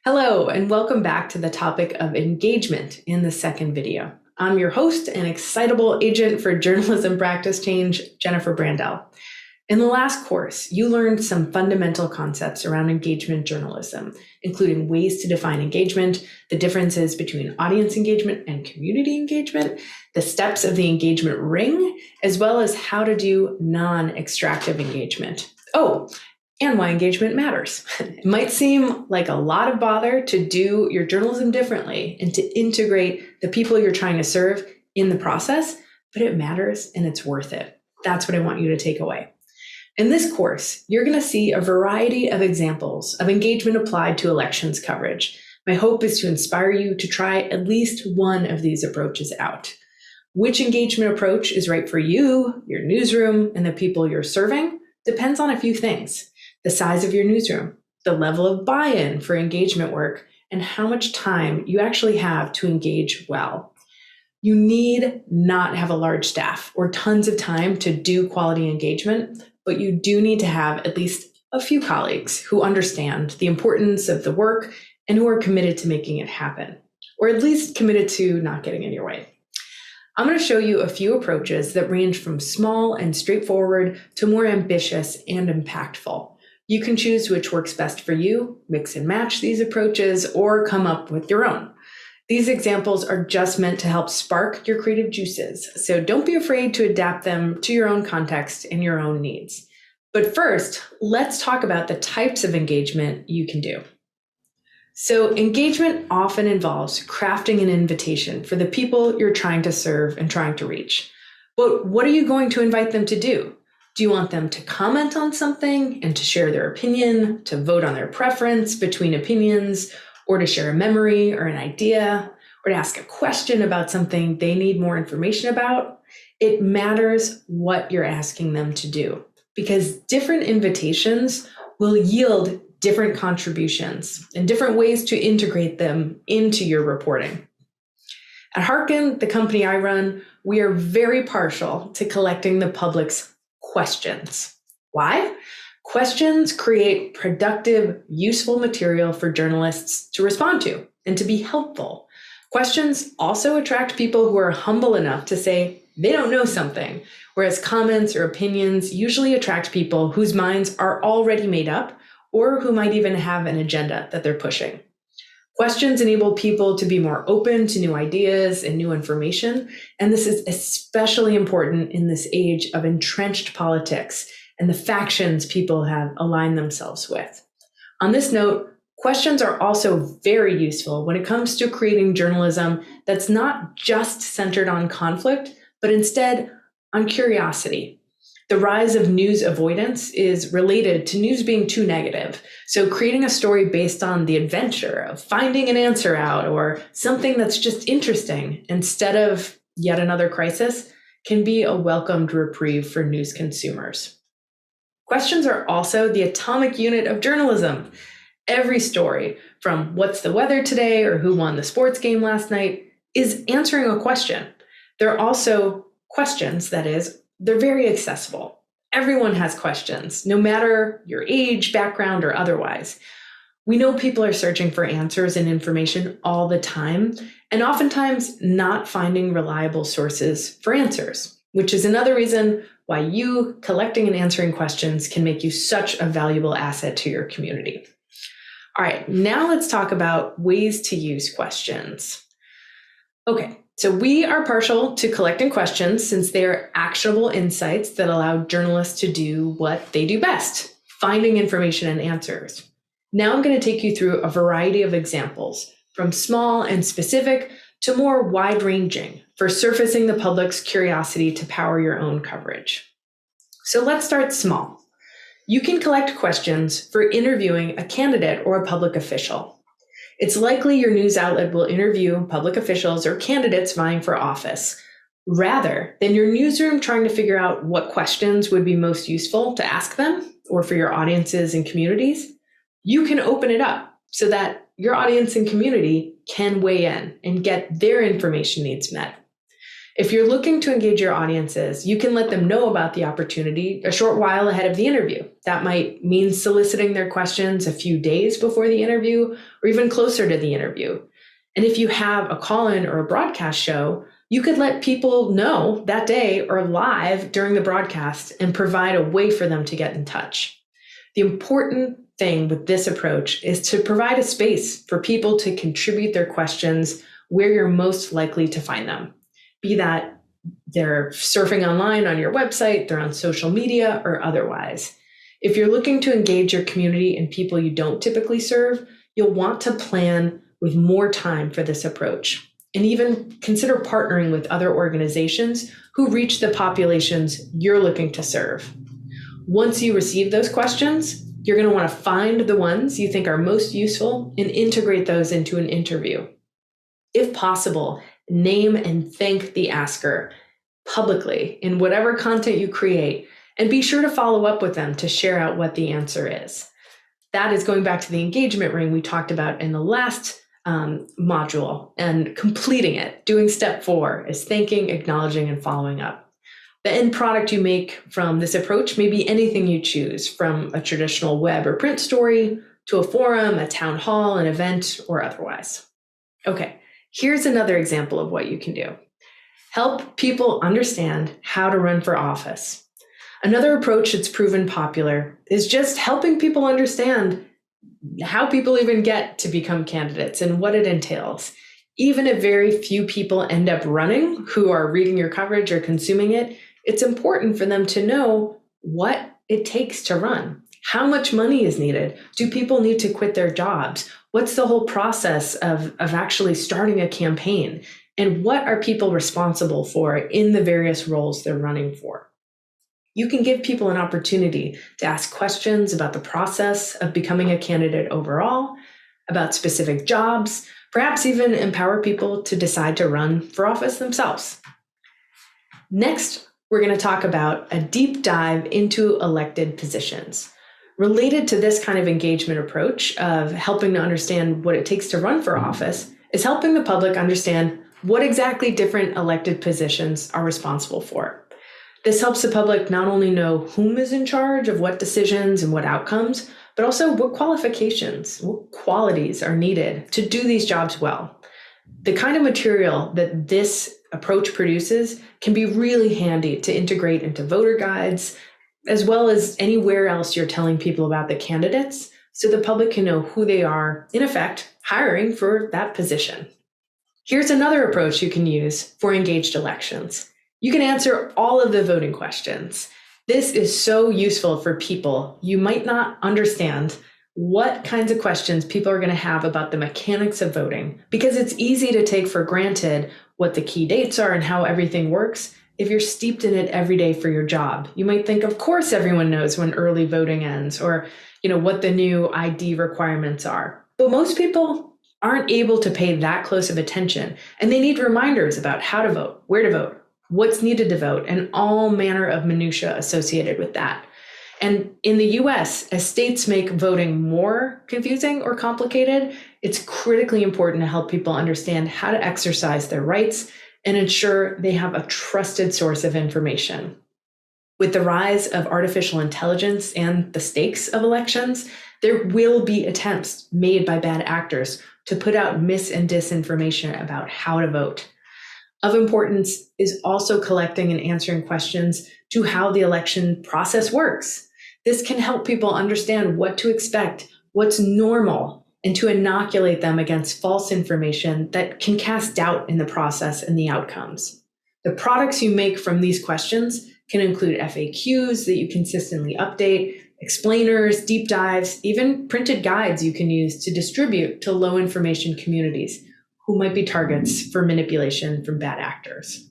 Hello, and welcome back to the topic of engagement in the second video. I'm your host and excitable agent for journalism practice change, Jennifer Brandel. In the last course, you learned some fundamental concepts around engagement journalism, including ways to define engagement, the differences between audience engagement and community engagement, the steps of the engagement ring, as well as how to do non-extractive engagement. Oh, and why engagement matters. It might seem like a lot of bother to do your journalism differently and to integrate the people you're trying to serve in the process, but it matters and it's worth it. That's what I want you to take away. In this course, you're going to see a variety of examples of engagement applied to elections coverage. My hope is to inspire you to try at least one of these approaches out. Which engagement approach is right for you, your newsroom, and the people you're serving depends on a few things: the size of your newsroom, the level of buy-in for engagement work, and how much time you actually have to engage well. You need not have a large staff or tons of time to do quality engagement, but you do need to have at least a few colleagues who understand the importance of the work and who are committed to making it happen, or at least committed to not getting in your way. I'm going to show you a few approaches that range from small and straightforward to more ambitious and impactful. You can choose which works best for you, mix and match these approaches, or come up with your own. These examples are just meant to help spark your creative juices, so don't be afraid to adapt them to your own context and your own needs. But first, let's talk about the types of engagement you can do. So engagement often involves crafting an invitation for the people you're trying to serve and trying to reach. But what are you going to invite them to do? Do you want them to comment on something and to share their opinion, to vote on their preference between opinions, or to share a memory or an idea, or to ask a question about something they need more information about? It matters what you're asking them to do, because different invitations will yield different contributions and different ways to integrate them into your reporting. At Harkin, the company I run, we are very partial to collecting the public's questions. Why? Questions create productive, useful material for journalists to respond to and to be helpful. Questions also attract people who are humble enough to say they don't know something, whereas comments or opinions usually attract people whose minds are already made up or who might even have an agenda that they're pushing. Questions enable people to be more open to new ideas and new information, and this is especially important in this age of entrenched politics and the factions people have aligned themselves with. On this note, questions are also very useful when it comes to creating journalism that's not just centered on conflict, but instead on curiosity. The rise of news avoidance is related to news being too negative. So creating a story based on the adventure of finding an answer out or something that's just interesting instead of yet another crisis can be a welcomed reprieve for news consumers. Questions are also the atomic unit of journalism. Every story, from what's the weather today or who won the sports game last night, is answering a question. They're also questions, that is, they're very accessible. Everyone has questions, no matter your age, background, or otherwise. We know people are searching for answers and information all the time, and oftentimes not finding reliable sources for answers, which is another reason why you collecting and answering questions can make you such a valuable asset to your community. All right, now let's talk about ways to use questions. Okay. So we are partial to collecting questions since they are actionable insights that allow journalists to do what they do best, finding information and answers. Now I'm going to take you through a variety of examples, from small and specific to more wide-ranging, for surfacing the public's curiosity to power your own coverage. So let's start small. You can collect questions for interviewing a candidate or a public official. It's likely your news outlet will interview public officials or candidates vying for office, rather than your newsroom trying to figure out what questions would be most useful to ask them or for your audiences and communities. You can open it up so that your audience and community can weigh in and get their information needs met. If you're looking to engage your audiences, you can let them know about the opportunity a short while ahead of the interview. That might mean soliciting their questions a few days before the interview or even closer to the interview. And if you have a call-in or a broadcast show, you could let people know that day or live during the broadcast and provide a way for them to get in touch. The important thing with this approach is to provide a space for people to contribute their questions where you're most likely to find them. Be that they're surfing online on your website, they're on social media, or otherwise. If you're looking to engage your community and people you don't typically serve, you'll want to plan with more time for this approach, and even consider partnering with other organizations who reach the populations you're looking to serve. Once you receive those questions, you're going to want to find the ones you think are most useful and integrate those into an interview. If possible, name and thank the asker publicly in whatever content you create, and be sure to follow up with them to share out what the answer is. That is going back to the engagement ring we talked about in the last module, and completing it. Doing step 4 is thanking, acknowledging, and following up. The end product you make from this approach may be anything you choose, from a traditional web or print story to a forum, a town hall, an event, or otherwise. Okay, here's another example of what you can do. Help people understand how to run for office. Another approach that's proven popular is just helping people understand how people even get to become candidates and what it entails. Even if very few people end up running who are reading your coverage or consuming it, it's important for them to know what it takes to run. How much money is needed? Do people need to quit their jobs? What's the whole process of actually starting a campaign? And what are people responsible for in the various roles they're running for? You can give people an opportunity to ask questions about the process of becoming a candidate overall, about specific jobs, perhaps even empower people to decide to run for office themselves. Next, we're going to talk about a deep dive into elected positions. Related to this kind of engagement approach of helping to understand what it takes to run for office is helping the public understand what exactly different elected positions are responsible for. This helps the public not only know whom is in charge of what decisions and what outcomes, but also what qualifications, what qualities are needed to do these jobs well. The kind of material that this approach produces can be really handy to integrate into voter guides, as well as anywhere else you're telling people about the candidates, so the public can know who they are, in effect, hiring for that position. Here's another approach you can use for engaged elections. You can answer all of the voting questions. This is so useful for people. You might not understand what kinds of questions people are going to have about the mechanics of voting, because it's easy to take for granted what the key dates are and how everything works if you're steeped in it every day for your job. You might think, of course, everyone knows when early voting ends, or what the new ID requirements are. But most people aren't able to pay that close of attention, and they need reminders about how to vote, where to vote, what's needed to vote, and all manner of minutia associated with that. And in the US, as states make voting more confusing or complicated, it's critically important to help people understand how to exercise their rights and ensure they have a trusted source of information. With the rise of artificial intelligence and the stakes of elections, there will be attempts made by bad actors to put out mis and disinformation about how to vote. Of importance is also collecting and answering questions to how the election process works. This can help people understand what to expect, what's normal, and to inoculate them against false information that can cast doubt in the process and the outcomes. The products you make from these questions can include FAQs that you consistently update, explainers, deep dives, even printed guides you can use to distribute to low information communities who might be targets for manipulation from bad actors.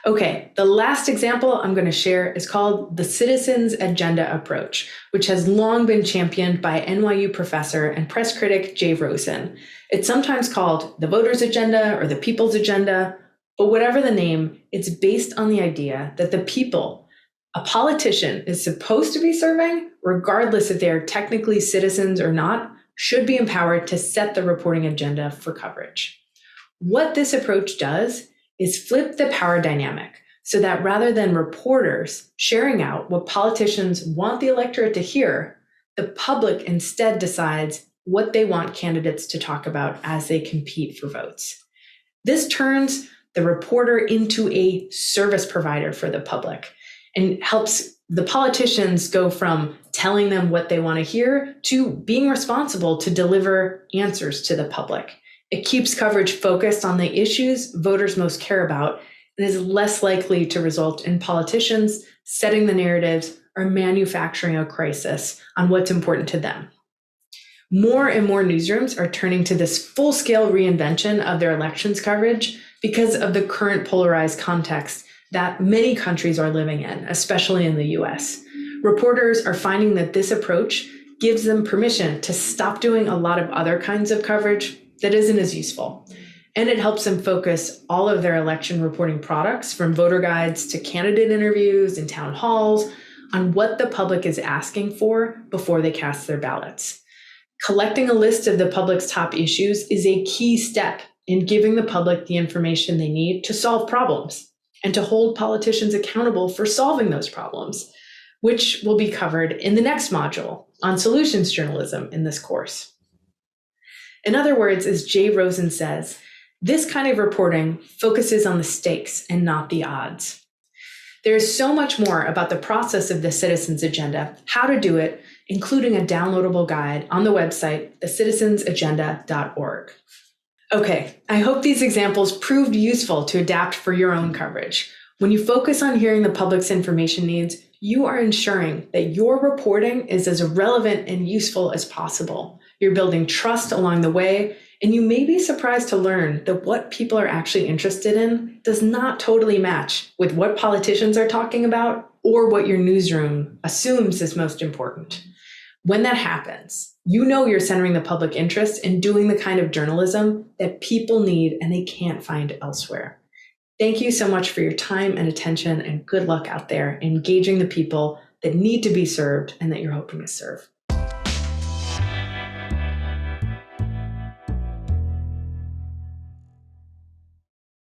Okay, the last example I'm going to share is called the Citizens Agenda Approach, which has long been championed by NYU professor and press critic Jay Rosen. It's sometimes called the Voters' Agenda or the People's Agenda, but whatever the name, it's based on the idea that the people a politician is supposed to be serving, regardless if they are technically citizens or not, should be empowered to set the reporting agenda for coverage. What this approach does is flip the power dynamic so that rather than reporters sharing out what politicians want the electorate to hear, the public instead decides what they want candidates to talk about as they compete for votes. This turns the reporter into a service provider for the public and helps the politicians go from telling them what they want to hear to being responsible to deliver answers to the public. It keeps coverage focused on the issues voters most care about and is less likely to result in politicians setting the narratives or manufacturing a crisis on what's important to them. More and more newsrooms are turning to this full-scale reinvention of their elections coverage because of the current polarized context that many countries are living in, especially in the US. Reporters are finding that this approach gives them permission to stop doing a lot of other kinds of coverage that isn't as useful. And it helps them focus all of their election reporting products, from voter guides to candidate interviews and town halls, on what the public is asking for before they cast their ballots. Collecting a list of the public's top issues is a key step in giving the public the information they need to solve problems and to hold politicians accountable for solving those problems, which will be covered in the next module on solutions journalism in this course. In other words, as Jay Rosen says, this kind of reporting focuses on the stakes and not the odds. There is so much more about the process of the Citizens Agenda, how to do it, including a downloadable guide on the website, thecitizensagenda.org. Okay, I hope these examples proved useful to adapt for your own coverage. When you focus on hearing the public's information needs, you are ensuring that your reporting is as relevant and useful as possible. You're building trust along the way, and you may be surprised to learn that what people are actually interested in does not totally match with what politicians are talking about or what your newsroom assumes is most important. When that happens, you know you're centering the public interest and doing the kind of journalism that people need and they can't find elsewhere. Thank you so much for your time and attention, and good luck out there engaging the people that need to be served and that you're hoping to serve.